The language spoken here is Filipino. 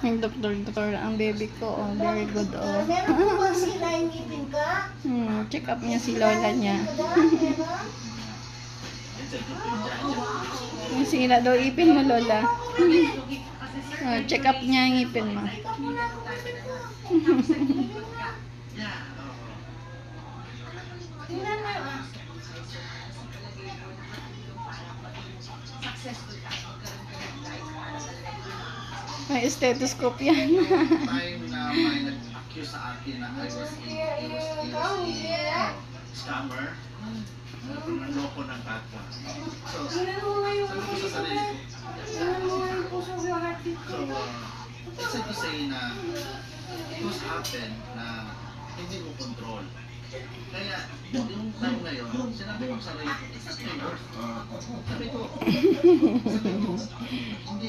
Yung doktor ang baby ko. Oh, very good. Oh. Meron po ba sila ngipin ka? Check up niya si lola niya. Yung sira daw ipin mo, lola. Check up niya ang ipin mo. Tingnan mo May stethoscope yan. Time na may nag-accuse sa akin na I was scammer. Nanloko ng kata. So, sabi ko sa sarili ko. So, it's said to say na it was happen na hindi mo control. Kaya, yung time na yun, sinabi ko sa sarili ko, it's not my worth. Sabi ko, hindi